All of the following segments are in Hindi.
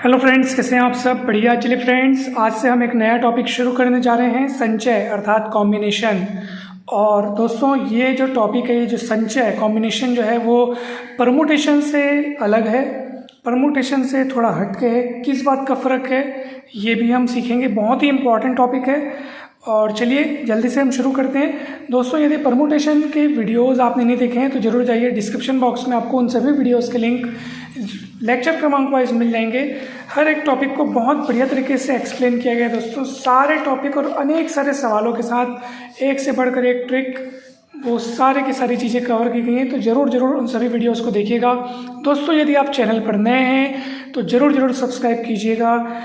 हेलो फ्रेंड्स, कैसे हैं आप सब? बढ़िया। चलिए फ्रेंड्स, आज से हम एक नया टॉपिक शुरू करने जा रहे हैं, संचय अर्थात कॉम्बिनेशन। और दोस्तों, ये जो टॉपिक है, ये जो संचय कॉम्बिनेशन जो है वो परमुटेशन से अलग है, परमुटेशन से थोड़ा हटके है। किस बात का फ़र्क है ये भी हम सीखेंगे। बहुत ही इम्पॉर्टेंट टॉपिक है। और चलिए जल्दी से हम शुरू करते हैं। दोस्तों, यदि परमुटेशन के वीडियोस आपने नहीं देखे हैं तो ज़रूर जाइए, डिस्क्रिप्शन बॉक्स में आपको उन सभी वीडियोस के लिंक लेक्चर क्रमांक वाइज मिल जाएंगे। हर एक टॉपिक को बहुत बढ़िया तरीके से एक्सप्लेन किया गया है दोस्तों, सारे टॉपिक और अनेक सारे सवालों के साथ, एक से बढ़कर एक ट्रिक, वो सारे की सारी चीज़ें कवर की गई हैं। तो ज़रूर उन सभी वीडियोस को देखिएगा। दोस्तों, यदि आप चैनल पर नए हैं तो ज़रूर सब्सक्राइब कीजिएगा।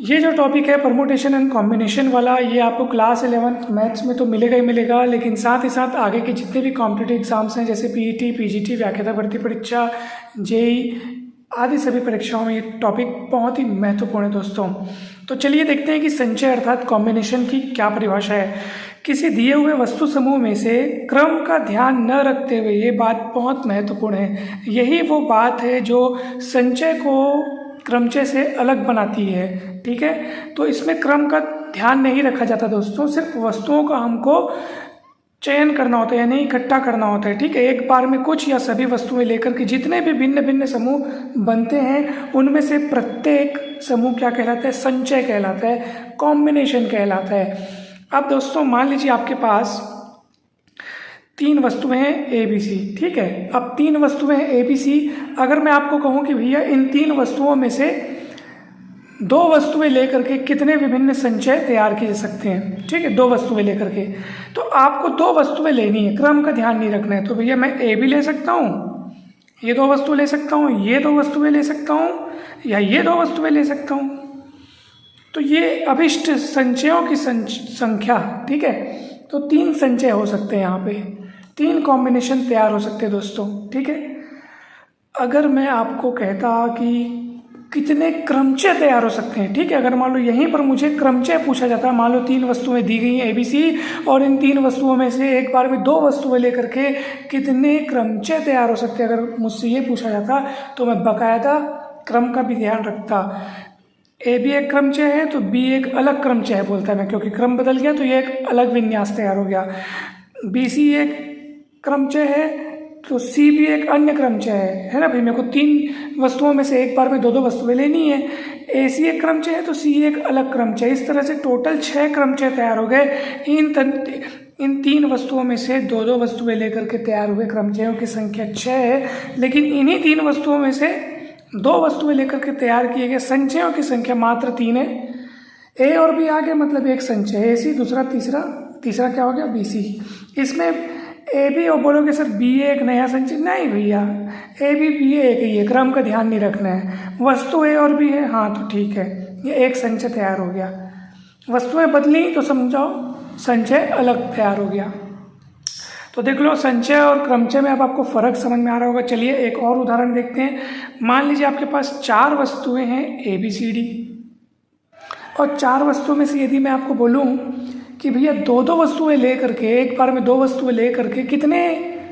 ये जो टॉपिक है परमुटेशन एंड कॉम्बिनेशन वाला, ये आपको क्लास 11th मैथ्स में तो मिलेगा ही मिलेगा, लेकिन साथ ही साथ आगे के जितने भी कॉम्पिटिटिव एग्जाम्स हैं, जैसे पीईटी, पीजीटी, व्याख्याता भर्ती परीक्षा, जेई आदि सभी परीक्षाओं में ये टॉपिक बहुत ही महत्वपूर्ण है दोस्तों। तो चलिए देखते हैं कि संचय अर्थात कॉम्बिनेशन की क्या परिभाषा है। किसी दिए हुए वस्तु समूह में से क्रम का ध्यान न रखते हुए, ये बात बहुत महत्वपूर्ण है। यही वो बात है जो संचय को क्रमचय से अलग बनाती है। ठीक है, तो इसमें क्रम का ध्यान नहीं रखा जाता दोस्तों, सिर्फ वस्तुओं का हमको चयन करना होता है, यानी इकट्ठा करना होता है। ठीक है, एक बार में कुछ या सभी वस्तुएं लेकर के जितने भी भिन्न भिन्न समूह बनते हैं, उनमें से प्रत्येक समूह क्या कहलाता है? संचय कहलाता है, कॉम्बिनेशन कहलाता है। अब दोस्तों, मान लीजिए आपके पास 3 वस्तुएं हैं ए बी सी। ठीक है, अब 3 वस्तुएं हैं ए बी सी। अगर मैं आपको कहूं कि भैया इन 3 वस्तुओं में से 2 वस्तुएं लेकर के कितने विभिन्न संचय तैयार किए जा सकते हैं? ठीक है, 2 वस्तुएं लेकर के, तो आपको 2 वस्तुएं लेनी है, क्रम का ध्यान नहीं रखना है। तो भैया मैं ए भी ले सकता हूँ, ये 2 वस्तुएं ले सकता हूँ, ये 2 वस्तुएं ले सकता हूँ, या ये 2 वस्तुएं ले सकता हूँ। तो ये अभिष्ट संचयों की संख्या। ठीक है, तो 3 संचय हो सकते हैं, यहाँ पे 3 कॉम्बिनेशन तैयार हो सकते हैं दोस्तों। ठीक है, अगर मैं आपको कहता कि कितने क्रमचय तैयार हो सकते हैं, ठीक है, अगर मान लो यहीं पर मुझे क्रमचय पूछा जाता, मान लो 3 वस्तुएं दी गई हैं ए बी सी, और इन 3 वस्तुओं में से एक बार में 2 वस्तुएं लेकर के कितने क्रमचय तैयार हो सकते हैं, अगर मुझसे ये पूछा जाता तो मैं बाकायदा क्रम का भी ध्यान रखता। ए भी एक क्रमचय है तो बी एक अलग क्रमचय है बोलता है मैं, क्योंकि क्रम बदल गया तो ये एक अलग विन्यास तैयार हो गया। बी सी एक क्रमचय है तो सी भी एक अन्य क्रमचय है ना भाई। मेरे को 3 वस्तुओं में से एक बार में 2 वस्तुएं लेनी है। ए सी एक क्रमचय है तो सी एक अलग क्रमचय। इस तरह से टोटल 6 क्रमचय तैयार हो गए। इन 3 वस्तुओं में से 2 वस्तुएं लेकर के तैयार हुए क्रमचयों की संख्या 6 है, लेकिन इन्हीं 3 वस्तुओं में से 2 वस्तुएं लेकर के तैयार किए गए संचयों की संख्या मात्र 3 है। ए और बी आ गए, मतलब एक संचय ए सी, दूसरा तीसरा क्या हो गया? B c. इसमें ए बी और बोलोगे सर बी ए एक नया संचय, नहीं भैया, ए बी बी ए एक ही है, क्रम का ध्यान नहीं रखना है। वस्तु ए और बी है, हाँ तो ठीक है, ये एक संचय तैयार हो गया। वस्तुएं बदली तो समझाओ संचय अलग तैयार हो गया। तो देख लो, संचय और क्रमचय में अब आपको फर्क समझ में आ रहा होगा। चलिए एक और उदाहरण देखते हैं। मान लीजिए आपके पास 4 वस्तुएं हैं ए बी सी डी, और 4 वस्तुओं में से यदि मैं आपको बोलूं कि भैया 2 वस्तुएं ले करके, एक बार में 2 वस्तुएं ले करके कितने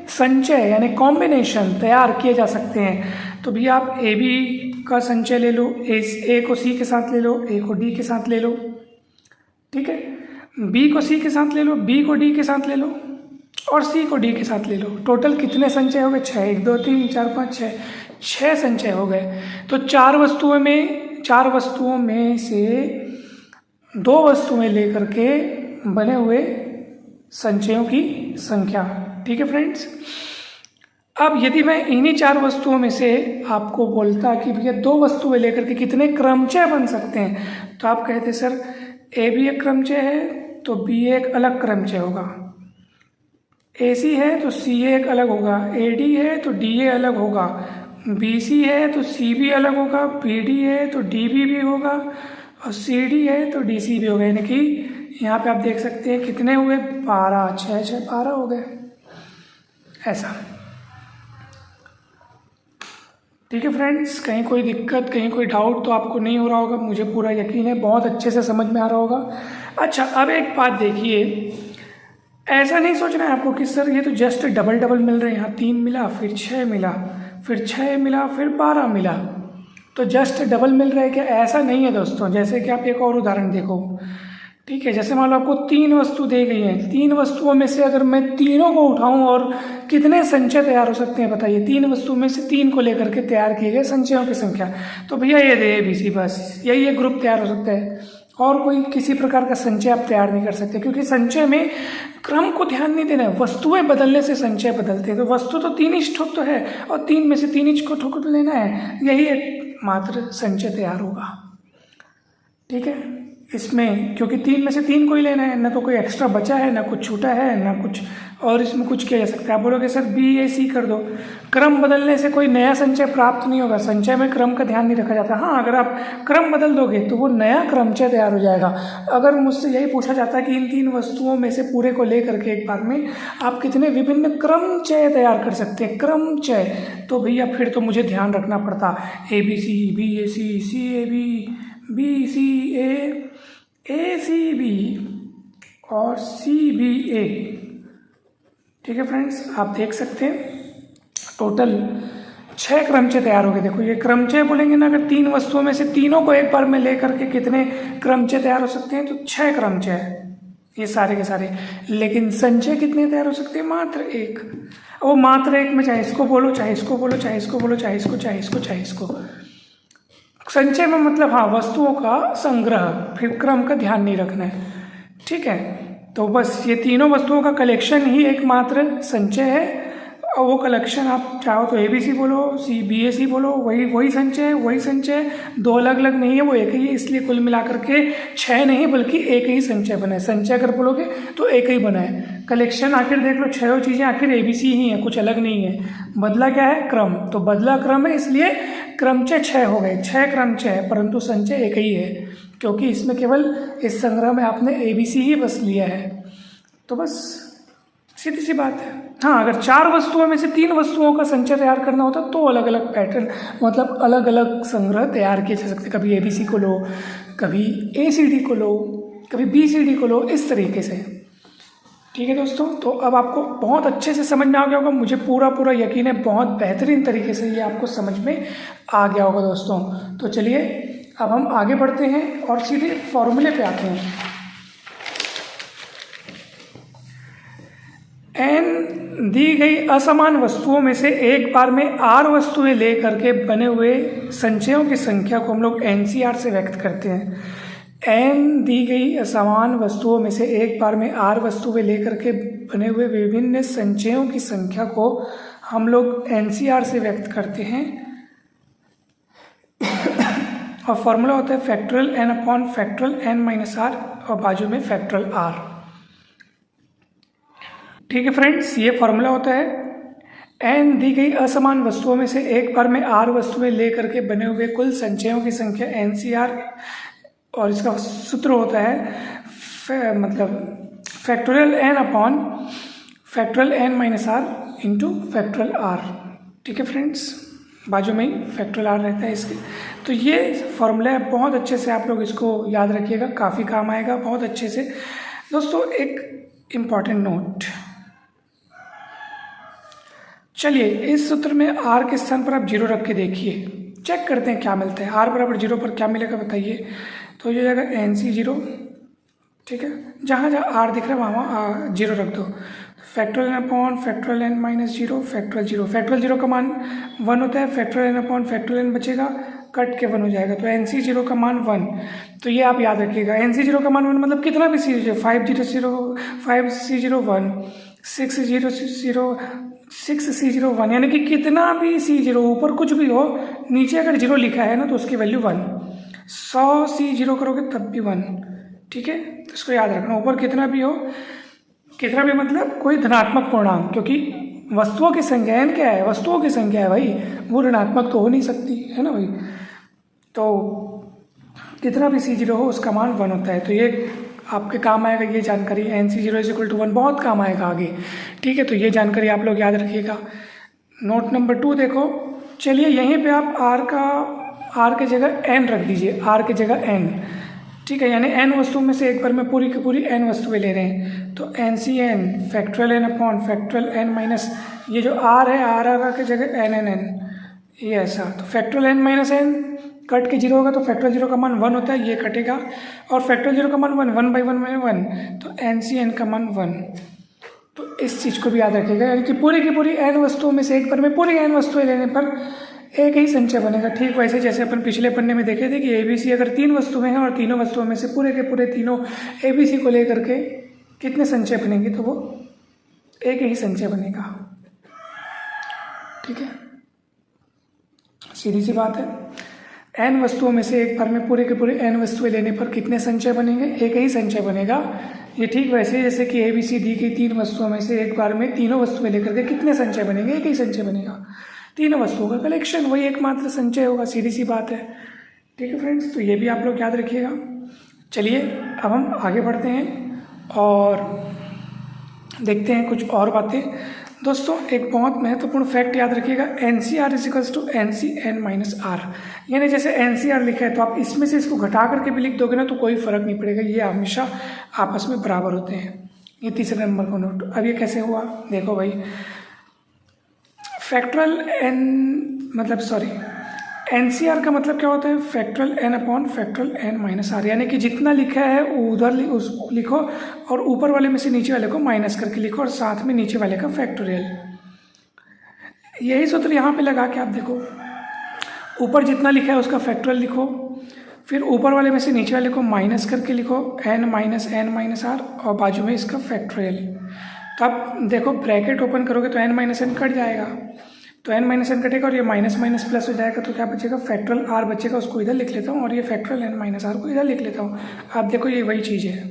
संचय यानी कॉम्बिनेशन तैयार किए जा सकते हैं, तो भैया आप ए बी का संचय ले लो, ए को सी के साथ ले लो, ए को डी के साथ ले लो, ठीक है, बी को सी के साथ ले लो, बी को डी के साथ ले लो, और सी को डी के साथ ले लो। टोटल कितने संचय हो गए? 6। 1 2 3 4 5 6 संचय हो गए। तो 4 वस्तुओं में से 2 वस्तुएं लेकर के बने हुए संचयों की संख्या। ठीक है फ्रेंड्स, अब यदि मैं इन्हीं 4 वस्तुओं में से आपको बोलता कि भैया 2 वस्तुएं लेकर के कितने क्रमचय बन सकते हैं, तो आप कहते सर ए भी एक क्रमचय है तो बी एक अलग क्रमचय होगा, ए सी है तो सी ए एक अलग होगा, ए डी है तो डी ए अलग होगा, बी सी है तो सी बी अलग होगा, बी डी है तो डी बी भी होगा, और सी डी है तो डी सी भी होगा। यानी कि यहाँ पे आप देख सकते हैं कितने हुए? 12, 6 6 12 हो गए ऐसा। ठीक है फ्रेंड्स, कहीं कोई दिक्कत, कहीं कोई डाउट तो आपको नहीं हो रहा होगा, मुझे पूरा यकीन है बहुत अच्छे से समझ में आ रहा होगा। अच्छा, अब एक बात देखिए, ऐसा नहीं सोचना है आपको कि सर ये तो जस्ट डबल मिल रहे हैं, यहाँ 3 मिला, फिर 6 मिला, फिर 6 मिला, फिर 12 मिला। तो जस्ट डबल मिल रहा है क्या? ऐसा नहीं है दोस्तों। जैसे कि आप एक और उदाहरण देखो, ठीक है। जैसे मान लो आपको 3 वस्तु दी गई हैं, 3 वस्तुओं में से अगर मैं तीनों को उठाऊं और कितने संचय तैयार हो सकते हैं बताइए? 3 वस्तुओं में से 3 को लेकर के तैयार किए गए संचयों की संख्या। तो भैया ये दे ABC, बस यही एक ग्रुप तैयार हो सकता है, और कोई किसी प्रकार का संचय आप तैयार नहीं कर सकते, क्योंकि संचय में क्रम को ध्यान नहीं देना है। वस्तुएं बदलने से संचय बदलते हैं। तो वस्तु तो 3 ही ठोक तो है, और 3 में से 3 ही को ठोक तो लेना है, यही एक मात्र संचय तैयार होगा, ठीक है। इसमें क्योंकि 3 में से 3 को ही लेना है, ना तो कोई एक्स्ट्रा बचा है, ना कुछ छूटा है, ना कुछ और इसमें कुछ किया जा सकता है। आप बोलोगे सर BAC कर दो, क्रम बदलने से कोई नया संचय प्राप्त नहीं होगा। संचय में क्रम का ध्यान नहीं रखा जाता। हाँ, अगर आप क्रम बदल दोगे तो वो नया क्रमचय तैयार हो जाएगा। अगर मुझसे यही पूछा जाता है कि इन 3 वस्तुओं में से पूरे को ले करके एक बार में आप कितने विभिन्न क्रमचय तैयार कर सकते हैं, क्रमचय, तो भैया फिर तो मुझे ध्यान रखना पड़ता ABC, BAC, CAB, BCA, ACB और CBA, ठीक है फ्रेंड्स। आप देख सकते हैं टोटल 6 क्रमचय तैयार हो गए। देखो ये क्रमचय बोलेंगे ना, अगर 3 वस्तुओं में से तीनों को एक बार में लेकर के कितने क्रमचय तैयार हो सकते हैं? तो 6 क्रमचय, ये सारे के सारे। लेकिन संचय कितने तैयार हो सकते हैं? मात्र 1। वो मात्र 1 में चाहे इसको बोलो, चाहे इसको बोलो, चाहे इसको बोलो, चाहे इसको, चाहे इसको, चाहे इसको। संचय में मतलब हाँ, वस्तुओं का संग्रह, फिर क्रम का ध्यान नहीं रखना है, ठीक है। तो बस ये तीनों वस्तुओं का कलेक्शन ही एकमात्र संचय है, और वो कलेक्शन आप चाहो तो ABC बोलो, BAC बोलो, वही संचय, वही संचय, 2 अलग अलग नहीं है, वो एक ही है। इसलिए कुल मिलाकर के 6 नहीं बल्कि एक ही संचय बना है। संचय अगर बोलोगे तो एक ही बना है। कलेक्शन आखिर देख लो, 6 चीज़ें आखिर ABC ही हैं, कुछ अलग नहीं है। बदला क्या है? क्रम। तो बदला क्रम है, इसलिए क्रमचय 6 हो गए, 6 क्रमचय है, परंतु संचय एक ही है, क्योंकि इसमें केवल इस संग्रह में आपने ABC ही बस लिया है। तो बस सीधी सी बात है। हाँ, अगर 4 वस्तुओं में से 3 वस्तुओं का संचय तैयार करना होता तो अलग अलग पैटर्न, मतलब अलग अलग संग्रह तैयार किए जा सकते। कभी ABC को लो, कभी ACD को लो, कभी BCD को लो, इस तरीके से, ठीक है दोस्तों। तो अब आपको बहुत अच्छे से समझ में आ गया होगा, मुझे पूरा यकीन है बहुत बेहतरीन तरीके से ये आपको समझ में आ गया होगा दोस्तों। तो चलिए अब हम आगे बढ़ते हैं और सीधे फॉर्मूले पे आते हैं। n दी गई असमान वस्तुओं में से एक बार में r वस्तुएं ले करके बने हुए संचयों की संख्या को हम लोग NCR से व्यक्त करते हैं। n दी गई असमान वस्तुओं में से एक बार में r वस्तुएं लेकर के बने हुए विभिन्न संचयों की संख्या को हम लोग NCR से व्यक्त करते हैं। और फॉर्मूला होता है factorial n upon factorial n minus r और बाजू में फैक्टोरियल r, ठीक है फ्रेंड्स। ये फॉर्मूला होता है n दी गई असमान वस्तुओं में से एक बार में r वस्तुएं ले करके बने हुए कुल संचयों की संख्या NCR, और इसका सूत्र होता है मतलब factorial n upon factorial n minus r into factorial r, ठीक है फ्रेंड्स। बाजू में ही फैक्टोरियल r रहता है इसके। तो ये फॉर्मूला है, बहुत अच्छे से आप लोग इसको याद रखिएगा, काफ़ी काम आएगा बहुत अच्छे से दोस्तों। एक इम्पॉर्टेंट नोट, चलिए इस सूत्र में r के स्थान पर आप 0 रख के देखिए, चेक करते हैं क्या मिलता है। r बराबर 0 पर क्या मिलेगा बताइए? तो ये जाएगा NC0, ठीक है। जहाँ जहाँ r दिख रहा है वहाँ 0 रख दो। Factorial n upon factorial n minus 0, factorial 0, factorial 0 का मान 1 होता है, factorial n upon factorial n बचेगा, कट के 1 हो जाएगा। तो NC0 का मान 1, तो ये आप याद रखिएगा। NC0 का मान 1 मतलब कितना भी C0, 5C0, 5C01, 6C01, यानी कि कितना भी C0, ऊपर कुछ भी हो, नीचे अगर 0 लिखा है ना तो उसकी वैल्यू 1। 100 C0 करोगे तब भी 1, ठीक है। तो इसको याद रखना, ऊपर कितना भी हो, कितना भी मतलब कोई धनात्मक पूर्णांक, क्योंकि वस्तुओं की संख्या n क्या है? वस्तुओं की संख्या है भाई, वो ऋणात्मक तो हो नहीं सकती है ना भाई। तो कितना भी C0 हो उसका मान 1 होता है। तो ये आपके काम आएगा, ये जानकारी NC0 = 1 बहुत काम आएगा आगे, ठीक है। तो ये जानकारी आप लोग याद रखिएगा। नोट नंबर 2 देखो, चलिए यहीं पे आप r के जगह n रख दीजिए, r के जगह n, ठीक है। यानी n वस्तुओं में से एक बार में पूरी की पूरी n वस्तुएं ले रहे हैं, तो NCn factorial n upon factorial n minus ये जो r है, r के जगह n, ये ऐसा, तो factorial n minus n cut के 0 होगा तो फैक्टोरियल 0 का मान 1 होता है, ये कटेगा, और फैक्टोरियल 0 का मान 1 1/1 1, तो n सी n का मान 1। तो इस चीज़ को भी याद रखिएगा, यानी कि पूरी की पूरी n वस्तुओं में से एक पर में पूरी n वस्तुएं लेने पर एक ही संचय बनेगा। ठीक वैसे जैसे अपन पिछले पन्ने में देखे थे कि ABC अगर 3 वस्तुएं हैं और तीनों वस्तुओं में से पूरे के पूरे तीनों ABC को लेकर के कितने संचय बनेंगे, तो वो एक ही संचय बनेगा। ठीक है, सीधी सी बात है। n वस्तुओं में से एक बार में पूरे के पूरे n वस्तुएं लेने पर कितने संचय बनेंगे, एक ही संचय बनेगा। ये ठीक वैसे जैसे कि ABC दी गई 3 वस्तुओं में से एक बार में तीनों वस्तुएं लेकर के कितने संचय बनेंगे, एक ही संचय बनेगा। तीनों वस्तुओं का कलेक्शन वही एकमात्र संचय होगा, सीधी सी बात है। ठीक है फ्रेंड्स, तो ये भी आप लोग याद रखिएगा। चलिए अब हम आगे बढ़ते हैं और देखते हैं कुछ और बातें। दोस्तों एक बहुत महत्वपूर्ण फैक्ट याद रखिएगा, NCR इजिकल्स टू NCN-R, यानी जैसे NCR लिखा है तो आप इसमें से इसको घटा करके भी लिख दोगे ना तो कोई फर्क नहीं पड़ेगा, ये हमेशा आपस में बराबर होते हैं। ये तीसरे नंबर को नोट। अब ये कैसे हुआ, देखो भाई, NCR का मतलब क्या होता है, फैक्टोरियल n/फैक्टोरियल n-R, यानी कि जितना लिखा है उधर लिखो और ऊपर वाले में से नीचे वाले को माइनस करके लिखो और साथ में नीचे वाले का फैक्टोरियल। यही सूत्र यहाँ पे लगा के आप देखो, ऊपर जितना लिखा है उसका फैक्टोरियल लिखो, फिर ऊपर वाले में से नीचे वाले को माइनस करके लिखो n-n-R और बाजू में इसका फैक्टोरियल। तो आप देखो ब्रैकेट ओपन करोगे तो n-n कट जाएगा, तो n-n कटेगा और ये माइनस माइनस प्लस हो जाएगा, तो क्या बचेगा, फैक्टोरियल r बचेगा। उसको इधर लिख लेता हूँ और ये फैक्टोरियल n-r को इधर लिख लेता हूँ। आप देखो ये वही चीज़ है,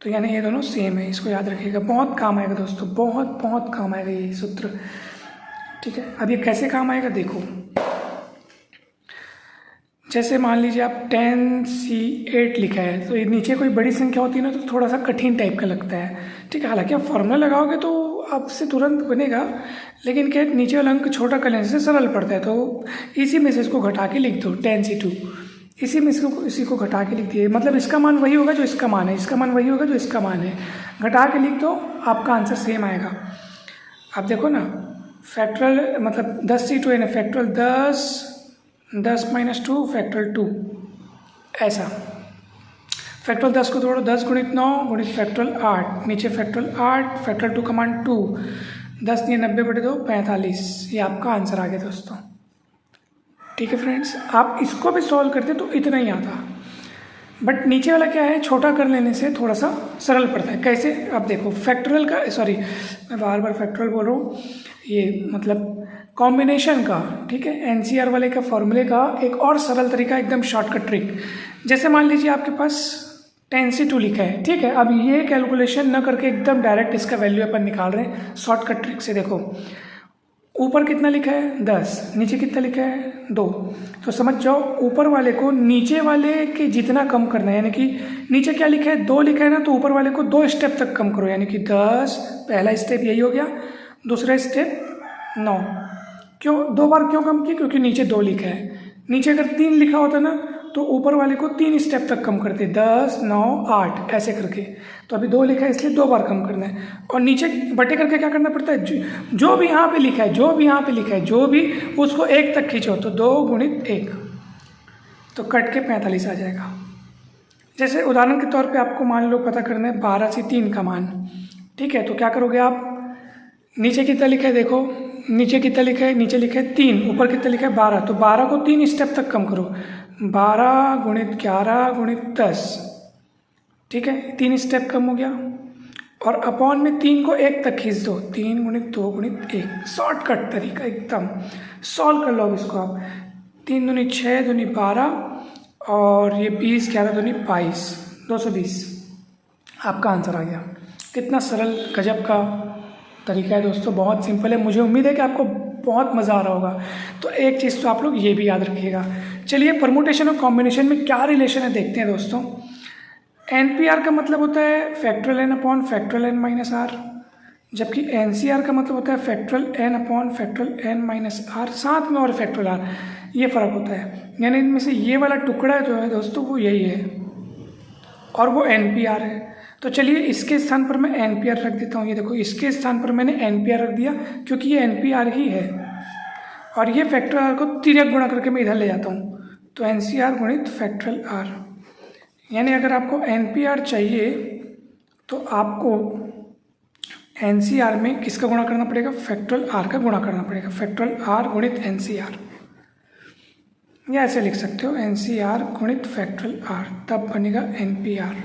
तो यानी ये दोनों सेम है, इसको याद रखिएगा, बहुत काम आएगा दोस्तों, बहुत बहुत काम आएगा ये सूत्र। ठीक है, अब ये कैसे काम आएगा देखो, जैसे मान लीजिए आप 10C8 लिखा है तो ये नीचे कोई बड़ी संख्या होती है ना तो थोड़ा सा कठिन टाइप का लगता है। ठीक है, हालांकि आप फॉर्मूला लगाओगे तो आपसे तुरंत बनेगा, लेकिन क्या नीचे वाला अंक छोटा कर लेने से सरल पड़ता है, तो इसी में से इसको घटा के लिख दो 10C2, इसी में इसी को घटा के लिख दिए, मतलब इसका मान वही होगा जो इसका मान है, इसका मान वही होगा जो इसका मान है, घटा के लिख दो, आपका आंसर सेम आएगा। आप देखो ना, फैक्टोरियल मतलब 10C2 यानी फैक्टोरियल 10 - 2 फैक्टोरियल 2, ऐसा। फैक्टोरियल 10 को तोड़ो, 10 × 9 × फैक्टोरियल 8, नीचे फैक्टोरियल 8, फैक्टोरियल 2 का मान 2, 10 × 90/2 45, ये आपका आंसर आ गया दोस्तों। ठीक है फ्रेंड्स, आप इसको भी सॉल्व करते तो इतना ही आता, बट नीचे वाला क्या है, छोटा कर लेने से थोड़ा सा सरल पड़ता है। कैसे, आप देखो फैक्टोरियल का, सॉरी मैं बार बार फैक्टोरियल बोल रहा हूँ, ये मतलब कॉम्बिनेशन का, ठीक है, NCR वाले का फॉर्मूले का एक और सरल तरीका, एकदम शॉर्टकट ट्रिक। जैसे मान लीजिए आपके पास 10C2 लिखा है, ठीक है, अब ये कैलकुलेशन न करके एकदम डायरेक्ट इसका वैल्यू अपन निकाल रहे हैं शॉर्टकट ट्रिक से। देखो ऊपर कितना लिखा है 10, नीचे कितना लिखा है 2, तो समझ जाओ ऊपर वाले को नीचे वाले के जितना कम करना है, यानी कि नीचे क्या लिखा है 2 लिखा है ना, तो ऊपर वाले को 2 स्टेप तक कम करो, यानी कि 10, पहला स्टेप यही हो गया, दूसरा स्टेप 9। क्यों 2 बार क्यों कम किया, क्योंकि नीचे 2 लिखा है, नीचे अगर 3 लिखा होता ना तो ऊपर वाले को 3 स्टेप तक कम करते, 10, 9, 8 ऐसे करके, तो अभी 2 लिखा है इसलिए 2 बार कम करना है, और नीचे बटे करके क्या करना पड़ता है, जो भी यहाँ पे लिखा है, जो भी यहाँ पे लिखा है, जो भी उसको 1 तक खींचो, तो 2 × 1, तो कट के 45 आ जाएगा। जैसे उदाहरण के तौर पे आपको मान लो पता करना है 12 से 3 का मान, ठीक है, तो क्या करोगे आप, नीचे कितना लिखा है देखो, नीचे कितना लिखा है, नीचे लिखा है 3, ऊपर कितना लिखा है 12, तो 12 को 3 स्टेप तक कम करो, 12 × 11 × 10, ठीक है, 3 स्टेप कम हो गया, और अपॉन में 3 को 1 तक खींच दो, 3 × 2 × 1, शॉर्टकट तरीका एकदम। सॉल्व कर लो अब इसको आप, 3 दूनी 6, दूनी 12 और ये 20, 11 दूनी 22, 220, आपका आंसर आ गया। कितना सरल गजब का तरीका है दोस्तों, बहुत सिंपल है। मुझे उम्मीद है कि आपको बहुत मज़ा आ रहा होगा। तो एक चीज़ तो आप लोग ये भी याद रखिएगा। चलिए परमुटेशन और कॉम्बिनेशन में क्या रिलेशन है देखते हैं दोस्तों। NPR का मतलब होता है फैक्टोरियल n/फैक्टोरियल n-R, जबकि NCR का मतलब होता है फैक्टोरियल n/फैक्टोरियल n-R, साथ में और फैक्टोरियल R, ये फ़र्क होता है। यानी इनमें से ये वाला टुकड़ा जो है दोस्तों वो यही है और वो NPR है, तो चलिए इसके स्थान पर मैं एनपीआर रख देता हूँ। ये देखो इसके स्थान पर मैंने एनपीआर रख दिया क्योंकि ये एनपीआर ही है, और ये फैक्टोरियल आर को तिर्यक गुणा करके मैं इधर ले जाता हूँ। तो एनसीआर गुणित फैक्टोरियल आर, यानी अगर आपको एनपीआर चाहिए तो आपको एनसीआर में किसका गुणा करना पड़ेगा, फैक्टोरियल आर का गुणा करना पड़ेगा। फैक्टोरियल आर गुणित एनसीआर, या ऐसे लिख सकते हो एनसीआर गुणित फैक्टोरियल आर, तब बनेगा एनपीआर।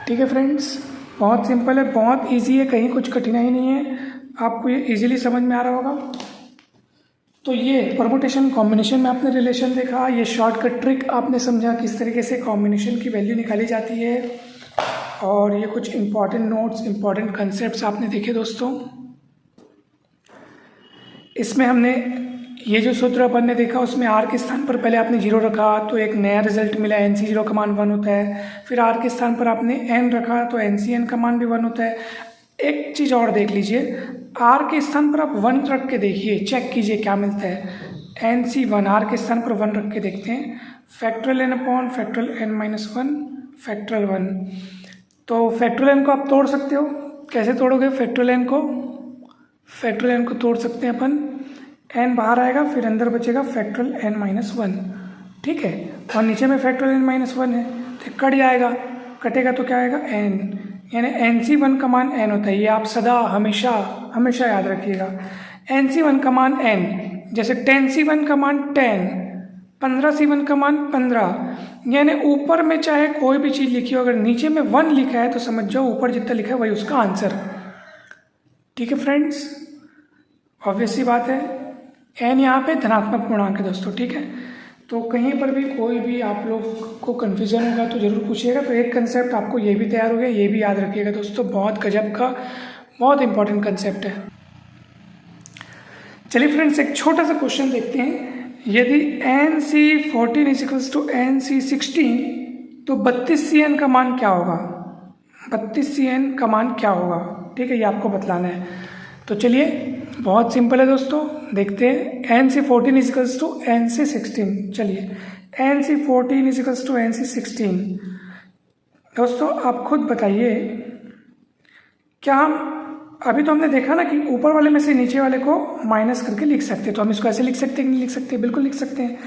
ठीक है फ्रेंड्स, बहुत सिंपल है, बहुत इजी है, कहीं कुछ कठिनाई नहीं है, आपको ये इजीली समझ में आ रहा होगा। तो ये परमुटेशन कॉम्बिनेशन में आपने रिलेशन देखा, ये शॉर्टकट ट्रिक आपने समझा किस तरीके से कॉम्बिनेशन की वैल्यू निकाली जाती है, और ये कुछ इंपॉर्टेंट नोट्स, इंपॉर्टेंट कंसेप्ट्स आपने देखे दोस्तों। इसमें हमने ये जो सूत्र अपन ने देखा उसमें आर के स्थान पर पहले आपने 0 रखा तो एक नया रिजल्ट मिला, एनसी 0 का मान 1 होता है। फिर आर के स्थान पर आपने एन रखा तो एनसी एन का मान भी 1 होता है। एक चीज़ और देख लीजिए, आर के स्थान पर आप 1 रख के देखिए, चेक कीजिए क्या मिलता है। एनसी 1, आर के स्थान पर 1 रख के देखते हैं, factorial n upon factorial n minus 1 factorial 1। तो फैक्टोरियल एन को आप तोड़ सकते हो, कैसे तोड़ोगे फैक्टोरियल एन को? फैक्टोरियल एन को तोड़ सकते हैं अपन, एन बाहर आएगा फिर अंदर बचेगा फैक्टोरियल एन माइनस 1, ठीक है, और नीचे में फैक्टोरियल एन माइनस 1 है तो कट जाएगा, कटेगा तो क्या आएगा एन, यानी NC1 का मान n होता है। ये आप सदा हमेशा हमेशा याद रखिएगा, NC1 का मान n, जैसे 10C1 का मान 10, 15C1 का मान 15, यानी ऊपर में चाहे कोई भी चीज़ लिखी हो, अगर नीचे में 1 लिखा है तो समझ जाओ ऊपर जितना लिखा है वही उसका आंसर। ठीक है फ्रेंड्स, ऑब्वियस सी बात है, n यहाँ पे धनात्मक पूर्णांक है दोस्तों, ठीक है। तो कहीं पर भी कोई भी आप लोग को कन्फ्यूज़न होगा तो ज़रूर पूछिएगा। तो एक कंसेप्ट आपको ये भी तैयार हो गया, ये भी याद रखिएगा दोस्तों, बहुत गजब का, बहुत इंपॉर्टेंट कंसेप्ट है। चलिए फ्रेंड्स, एक छोटा सा क्वेश्चन देखते हैं। यदि NC14 इक्वल्स टू NC16 तो 32CN का मान क्या होगा? 32CN का मान क्या होगा? ठीक है, ये आपको बतलाना है। तो चलिए बहुत सिंपल है दोस्तों, देखते हैं। NC14 इक्वल्स टू NC16, चलिए NC14 इक्वल्स टू NC16। दोस्तों आप खुद बताइए, क्या हम अभी तो हमने देखा ना कि ऊपर वाले में से नीचे वाले को माइनस करके लिख सकते हैं, तो हम इसको ऐसे लिख सकते हैं कि नहीं लिख सकते? बिल्कुल लिख सकते हैं।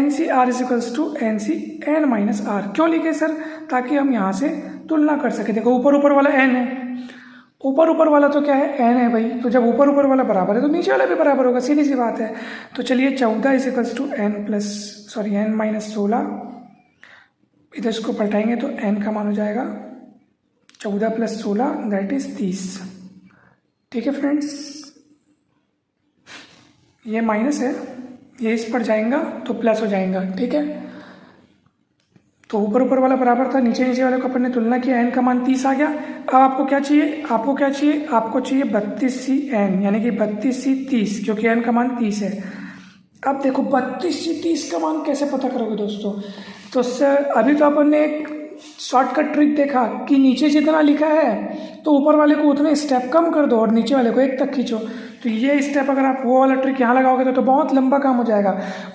NCR equals to NCN minus r. क्यों लिखे सर? ताकि हम यहाँ से तुलना कर सके। देखो ऊपर ऊपर वाला n है, ऊपर ऊपर वाला तो क्या है? n है भाई, तो जब ऊपर ऊपर वाला बराबर है तो नीचे वाला भी बराबर होगा, सीधी सी बात है। तो चलिए 14 इक्वल्स टू n माइनस 16, इधर इसको पलटाएंगे तो n का मान हो जाएगा 14 + 16 दैट इज 30। ठीक है फ्रेंड्स, ये माइनस है, ये इस पर जाएगा तो प्लस हो जाएगा, ठीक है। तो ऊपर ऊपर वाला बराबर था, नीचे नीचे वाले को अपन ने तुलना किया, n का मान 30 आ गया। अब आपको क्या चाहिए? आपको क्या चाहिए? आपको चाहिए 32CN, यानी कि 32C 30, क्योंकि n का मान 30 है। अब देखो 32C 30 का मान कैसे पता करोगे दोस्तों? तो सर अभी तो अपन ने एक शॉर्टकट ट्रिक देखा कि नीचे जितना लिखा है तो ऊपर वाले को उतने स्टेप कम कर दो और नीचे वाले को 1 तक खींचो। तो ये स्टेप अगर आप वो वाला ट्रिक यहाँ लगाओगे तो बहुत लंबा काम हो जाएगा।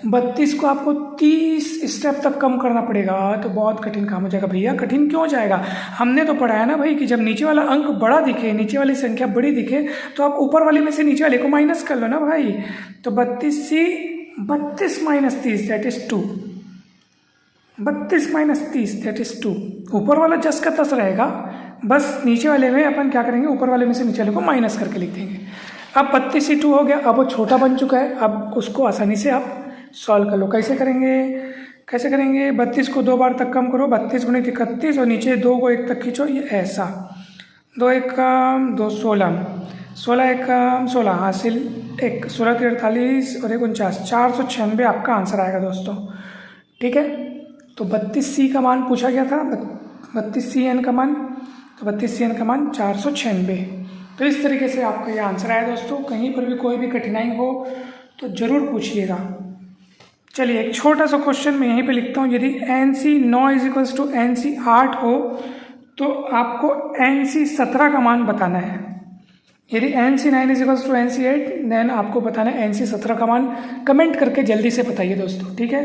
32 को आपको 30 स्टेप तक कम करना पड़ेगा, तो बहुत कठिन काम हो जाएगा। भैया कठिन क्यों हो जाएगा? हमने तो पढ़ा है ना भाई कि जब नीचे वाला अंक बड़ा दिखे, नीचे वाली संख्या बड़ी दिखे, तो आप ऊपर वाले में से नीचे वाले को माइनस कर लो ना भाई। तो 32C 32 - 30 that is 2, 32 - 30 that is 2। ऊपर वाला जस का तस रहेगा, बस नीचे वाले में अपन क्या करेंगे? ऊपर वाले में से नीचे वाले को माइनस करके लिख देंगे। अब 32 2 हो गया, अब वो छोटा बन चुका है, अब उसको आसानी से आप सॉल्व कर लो। कैसे करेंगे? 32 को 2 बार तक कम करो, 32 × 31, और नीचे 2 को 1 तक खींचो, ये ऐसा। 2 1 2 16, 16 1 16 हासिल 1, 16 3 48 और 1 49, 496 आपका आंसर आएगा दोस्तों। ठीक है, तो 32C का मान पूछा गया था, 32CN का मान, तो 32CN का मान 496। तो इस तरीके से आपका ये आंसर आया दोस्तों। कहीं पर भी कोई भी कठिनाई हो तो ज़रूर पूछिएगा। चलिए एक छोटा सा क्वेश्चन मैं यहीं पे लिखता हूँ। यदि NC 9 इक्वल्स टू NC 8 हो तो आपको NC 17 का मान बताना है। यदि NC 9 equals to NC 8 then आपको बताना है NC 17 का मान। कमेंट करके जल्दी से बताइए दोस्तों, ठीक है।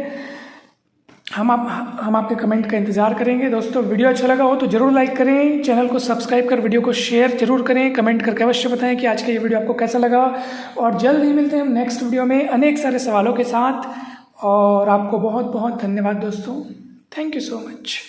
हम आपके कमेंट का इंतज़ार करेंगे। दोस्तों वीडियो अच्छा लगा हो तो ज़रूर लाइक करें, चैनल को सब्सक्राइब कर वीडियो को शेयर जरूर करें, कमेंट करके अवश्य बताएं कि आज का ये वीडियो आपको कैसा लगा। और जल्द ही मिलते हैं हम नेक्स्ट वीडियो में अनेक सारे सवालों के साथ। और आपको बहुत बहुत धन्यवाद दोस्तों। Thank you so much.